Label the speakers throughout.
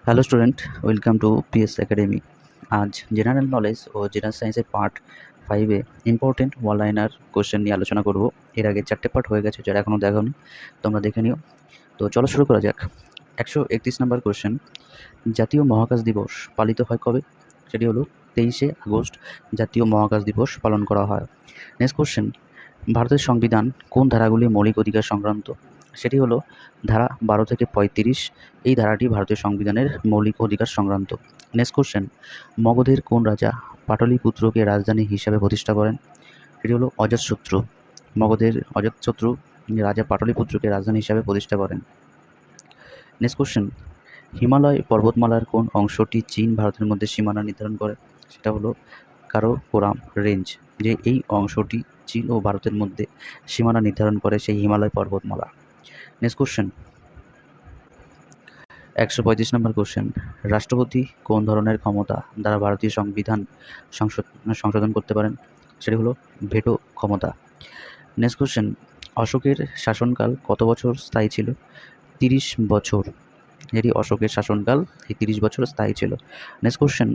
Speaker 1: Hello student, welcome to PS academy. আজ general knowledge ও general সায়েন্সের পার্ট 5-এ ইম্পর্টেন্ট ওয়ান লাইনার কোশ্চেন নিয়ে আলোচনা করব। এর আগে 4টে পার্ট হয়ে গেছে, যারা এখনও দেখোনি তোমরা দেখে নিও। তো চলো শুরু করা যাক। 131 নম্বর কোশ্চেন, জাতীয় মহাকাশ দিবস পালিত হয় কবে? সেটি হলো 23শে আগস্ট জাতীয় মহাকাশ দিবস পালন করা হয়। নেক্সট কোশ্চেন, ভারতের সংবিধান কোন ধারাগুলি মৌলিক অধিকার সংক্রান্ত? সেটি হলো ধারা 12 থেকে 35। এই ধারাটি ভারতীয় সংবিধানের মৌলিক অধিকার সংক্রান্ত। নেক্সট কোশ্চেন, মগধের কোন রাজা পাটলিপুত্রকে রাজধানী হিসাবে প্রতিষ্ঠা করেন? এটি হলো অজাতশত্রু। মগধের অজাতশত্রু রাজা পাটলিপুত্রকে রাজধানী হিসাবে প্রতিষ্ঠা করেন। নেক্সট কোশ্চেন, হিমালয় পর্বতমালার কোন অংশটি চীন ভারতের মধ্যে সীমানা নির্ধারণ করে? সেটা হলো কারাকোরাম রেঞ্জ। যে এই অংশটি চীন ও ভারতের মধ্যে সীমানা নির্ধারণ করে সেই হিমালয় পর্বতমালা। নেক্সট কোশ্চেন, 135 নম্বর কোশ্চেন, রাষ্ট্রপতি কোন ধরনের ক্ষমতা দ্বারা ভারতীয় সংবিধান সংশোধন করতে পারেন? সেটি হলো ভেটো ক্ষমতা। নেক্সট কোশ্চেন, অশোকের শাসনকাল কত বছর স্থায়ী ছিল? 30 বছর। এটি অশোকের শাসনকাল, এই 30 বছর স্থায়ী ছিল। নেক্সট কোশ্চেন,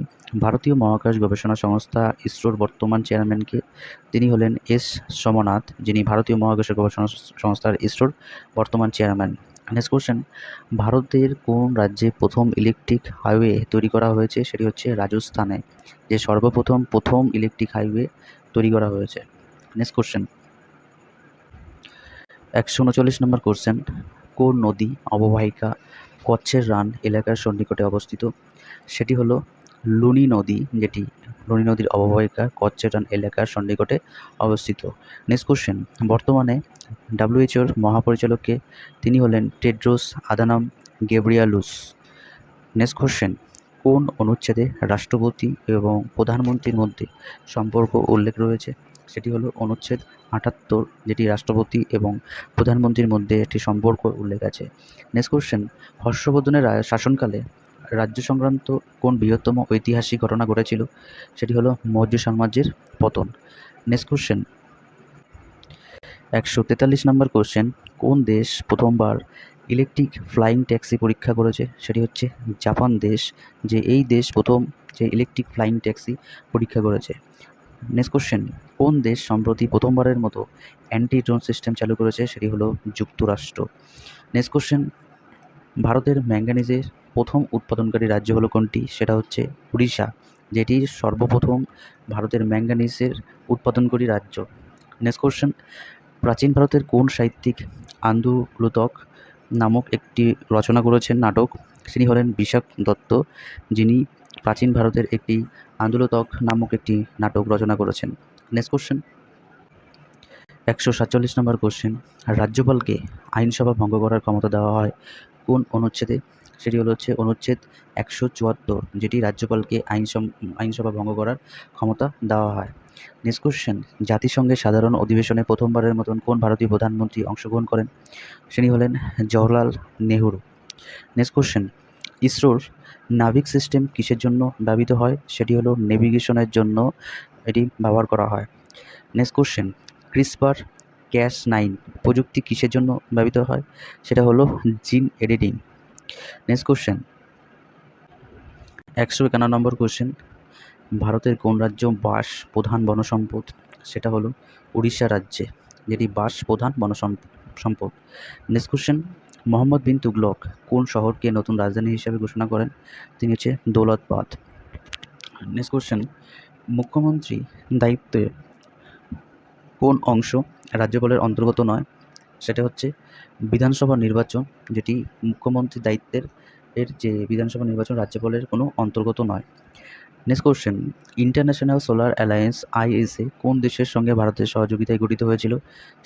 Speaker 1: ভারতীয় মহাকাশ গবেষণা সংস্থা ইসরোর বর্তমান চেয়ারম্যানকে? তিনি হলেন এস সোমনাথ, যিনি ভারতীয় মহাকাশ গবেষণা সংস্থার ইসরোর বর্তমান চেয়ারম্যান। নেক্সট কোশ্চেন, ভারতের কোন রাজ্যে প্রথম ইলেকট্রিক হাইওয়ে তৈরি করা হয়েছে? সেটি হচ্ছে রাজস্থানে, যে প্রথম ইলেকট্রিক হাইওয়ে তৈরি করা হয়েছে। নেক্সট কোশ্চেন, 139 নম্বর কোশ্চেন, কোন নদী অববাহিকা কচ্ছের রান এলাকার সন্নিকটে অবস্থিত? সেটি হলো লুনি নদী, যেটি লুনি নদীর অববাহিকা কচ্ছের রান এলাকার সন্নিকটে অবস্থিত। নেক্সট কোশ্চেন, বর্তমানে ডাব্লিউএইচওর মহাপরিচালককে? তিনি হলেন টেড্রোস আদানাম গেব্রিয়ালুস। নেক্সট কোশ্চেন, কোন অনুচ্ছেদে রাষ্ট্রপতি এবং প্রধানমন্ত্রীর মধ্যে সম্পর্ক উল্লেখ রয়েছে? সেটি হলো অনুচ্ছেদ 78, যেটি রাষ্ট্রপতি এবং প্রধানমন্ত্রীর মধ্যে একটি সম্পর্ক উল্লেখ আছে। নেক্সট কোশ্চেন, হর্ষবর্ধনের শাসনকালে রাজ্য সংক্রান্ত কোন বৃহত্তম ঐতিহাসিক ঘটনা ঘটেছিল? সেটি হলো মৌর্য সাম্রাজ্যের পতন। নেক্সট কোশ্চেন, 143 নম্বর কোশ্চেন, কোন দেশ প্রথমবার ইলেকট্রিক ফ্লাইং ট্যাক্সি পরীক্ষা করেছে? সেটি হচ্ছে জাপান দেশ, যে এই দেশ প্রথম যে ইলেকট্রিক ফ্লাইং ট্যাক্সি পরীক্ষা করেছে। নেক্সট কোশ্চেন, কোন দেশ সম্প্রতি প্রথমবারের মতো অ্যান্টি ড্রোন সিস্টেম চালু করেছে? সেটি হলো যুক্তরাষ্ট্র। নেক্সট কোশ্চেন, ভারতের ম্যাঙ্গানিজের প্রথম উৎপাদনকারী রাজ্য হলো কোনটি? সেটা হচ্ছে উড়িষ্যা, যেটি সর্বপ্রথম ভারতের ম্যাঙ্গানিজের উৎপাদনকারী রাজ্য। নেক্সট কোশ্চেন, প্রাচীন ভারতের কোন সাহিত্যিক আন্দুলতক নামক একটি রচনা করেছেন নাটক? তিনি হলেন বিশাখ দত্ত, যিনি প্রাচীন ভারতের একটি আন্দুলতক নামক একটি নাটক রচনা করেছেন। নেক্সট কোশ্চেন, 147 নম্বর কোশ্চেন, রাজ্যপালকে আইনসভা ভঙ্গ করার ক্ষমতা দেওয়া হয় কোন অনুচ্ছেদে? সেটি হচ্ছে অনুচ্ছেদ 174, যেটি রাজ্যপালকে আইনসভা ভঙ্গ করার ক্ষমতা দেওয়া হয়। নেক্সট কোশ্চেন, জাতিসংঘের সাধারণ অধিবেশনে প্রথমবারের মতন কোন ভারতীয় প্রধানমন্ত্রী অংশগ্রহণ করেন? তিনি হলেন জওহরলাল নেহরু। নেক্সট কোশ্চেন, ইসরোর নাভিক সিস্টেম কিসের জন্য ব্যবহৃত হয়? সেটি হলো নেভিগেশনের জন্য এটি ব্যবহার করা হয়। নেক্সট কোশ্চেন, ক্রিসপার ক্যাস9 প্রযুক্তি কিসের জন্য ব্যবহৃত হয়? সেটা হলো জিন এডিটিং। নেক্সট কোশ্চেন, 151 নম্বর কোশ্চেন, ভারতের কোন রাজ্য বাঁশ প্রধান বনসম্পদ? সেটা হলো উড়িষ্যা রাজ্যে, যেটি বাঁশ প্রধান সম্পদ। নেক্সট কোশ্চেন, মোহাম্মদ বিন তুগলক কোন শহরকে নতুন রাজধানী হিসাবে ঘোষণা করেন? তিনি হচ্ছে দৌলতাবাদ। নেক্সট কোশ্চেন, মুখ্যমন্ত্রী দায়িত্বে কোন অংশ রাজ্যপালের অন্তর্গত নয়? সেটা হচ্ছে বিধানসভা নির্বাচন, যেটি মুখ্যমন্ত্রী দায়িত্বের যে বিধানসভা নির্বাচন রাজ্যপালের কোনো অন্তর্গত নয়। Next question, international solar alliance ISA কোন দেশের সঙ্গে ভারতের সহযোগিতায় গঠিত হয়েছিল?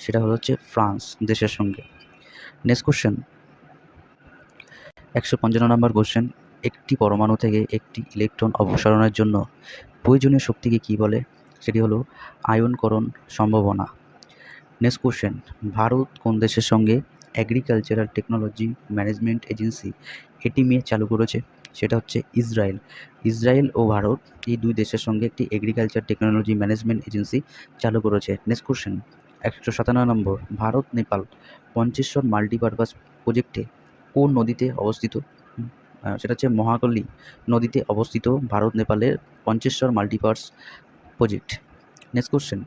Speaker 1: সেটা হচ্ছে ফ্রান্স দেশের সঙ্গে। নেক্সট কোশ্চেন, 155 নম্বর কোশ্চেন, একটি পরমাণু থেকে একটি ইলেকট্রন অপসারণের জন্য প্রয়োজনীয় শক্তিকে কী বলে? সেটি হলো আয়নকরণ সম্ভাবনা। নেক্সট কোশ্চেন, ভারত কোন দেশের সঙ্গে agricultural technology management agency ATMA চালু করেছে? সেটা হচ্ছে ইসরায়েল। ইসরায়েল ও ভারত এই দুই দেশের সঙ্গে একটি এগ্রিকালচার টেকনোলজি ম্যানেজমেন্ট এজেন্সি চালু করেছে। নেক্সট কোশ্চেন, 157 নম্বর, ভারত নেপাল পঞ্চেশ্বর মাল্টিপারপাস প্রজেক্টে কোন নদীতে অবস্থিত? সেটা হচ্ছে মহাকালী নদীতে অবস্থিত ভারত নেপালের পঞ্চেশ্বর মাল্টিপার্স প্রজেক্ট। নেক্সট কোশ্চেন,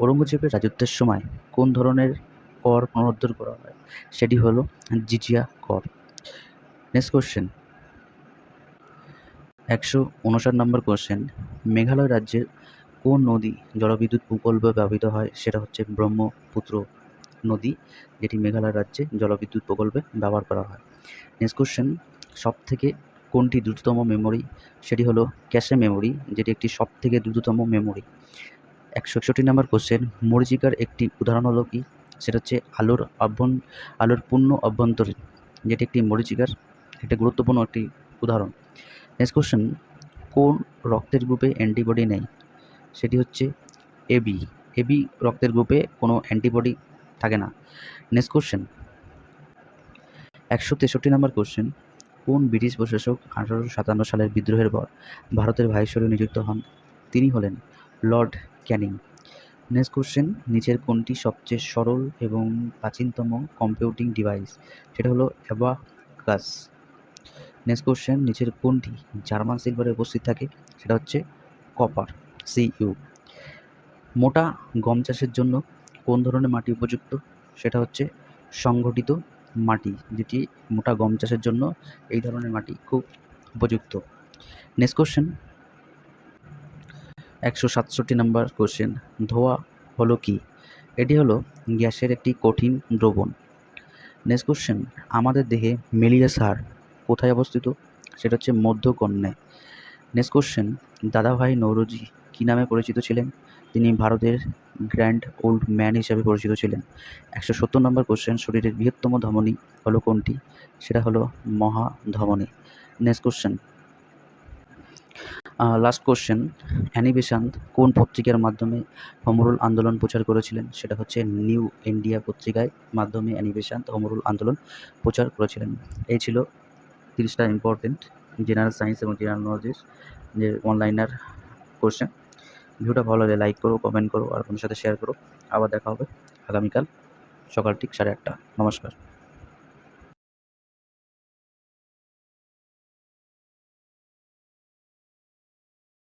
Speaker 1: ঔরঙ্গজেবের রাজত্বের সময় কোন ধরনের কর পুনরুদ্ধার করা হয়? সেটি হলো জিজিয়া কর। নেক্সট কোশ্চেন, 159 নম্বর কোশ্চেন, মেঘালয় রাজ্যের কোন নদী জলবিদ্যুৎ প্রকল্পে ব্যবহৃত হয়? সেটা হচ্ছে ব্রহ্মপুত্র নদী, যেটি মেঘালয় রাজ্যে জলবিদ্যুৎ প্রকল্পে ব্যবহার করা হয়। নেক্সট কোশ্চেন, সবথেকে কোনটি দ্রুততম মেমোরি? সেটি হলো ক্যাশে মেমোরি, যেটি একটি সবথেকে দ্রুততম মেমোরি। 161 নম্বর কোশ্চেন, মরীচিকার একটি উদাহরণ হলো কি? সেটা হচ্ছে আলোর পূর্ণ অভ্যন্তরীণ, যেটি একটি মরীচিকার একটা গুরুত্বপূর্ণ একটি উদাহরণ। নেক্সট কোশ্চেন, কোন রক্তের গ্রুপে অ্যান্টিবডি নেই? সেটি হচ্ছে এবি। এবি রক্তের গ্রুপে কোনো অ্যান্টিবডি থাকে না। নেক্সট কোশ্চেন, 163 নম্বর কোশ্চেন, কোন ব্রিটিশ প্রশাসক 1857 সালের বিদ্রোহের পর ভারতের ভাইসরয় নিযুক্ত হন? তিনি হলেন লর্ড ক্যানিং। নেক্সট কোশ্চেন, নিচের কোনটি সবচেয়ে সরল এবং প্রাচীনতম কম্পিউটিং ডিভাইস? সেটা হলো অ্যাবাকাস। নেক্সট কোশ্চেন, নিচের কোনটি জার্মান সিলভারে উপস্থিত থাকে? সেটা হচ্ছে কপার, Cu। মোটা গম চাষের জন্য কোন ধরনের মাটি উপযুক্ত? সেটা হচ্ছে সংগঠিত মাটি, যেটি মোটা গম চাষের জন্য এই ধরনের মাটি খুব উপযুক্ত। নেক্সট কোশ্চেন, 167 নম্বর কোশ্চেন, ধোঁয়া হলো কি? এটি হলো গ্যাসের একটি কঠিন দ্রবণ। নেক্সট কোশ্চেন, আমাদের দেহে মেলিয়াস হাড় কোথায় অবস্থিত? সেটা হচ্ছে মধ্যকর্ণে। নেক্সট কোশ্চেন, দাদাভাই নৌরোজি কী নামে পরিচিত ছিলেন? তিনি ভারতের গ্র্যান্ড ওল্ড ম্যান হিসাবে পরিচিত ছিলেন। 170 নম্বর কোশ্চেন, শরীরের বৃহত্তম ধমনী হলো কোনটি? সেটা হলো মহাধমনী। Next question, last question, Annie Besant কোন পত্রিকার মাধ্যমে হোমরুল আন্দোলন প্রচার করেছিলেন? সেটা হচ্ছে নিউ ইন্ডিয়া পত্রিকায় মাধ্যমে অ্যানি বেসান্ত হোমরুল আন্দোলন প্রচার করেছিলেন। এই ছিল 30টা ইম্পর্টেন্ট জেনারেল সায়েন্স এবং জেনারেল নলেজের যে অনলাইনার কোশ্চেন। ভিডিওটা ভালো লাগলে লাইক করো, কমেন্ট করো আর আপনাদের সাথে শেয়ার করো। আবার দেখা হবে আগামীকাল সকাল ঠিক 8:30। নমস্কার।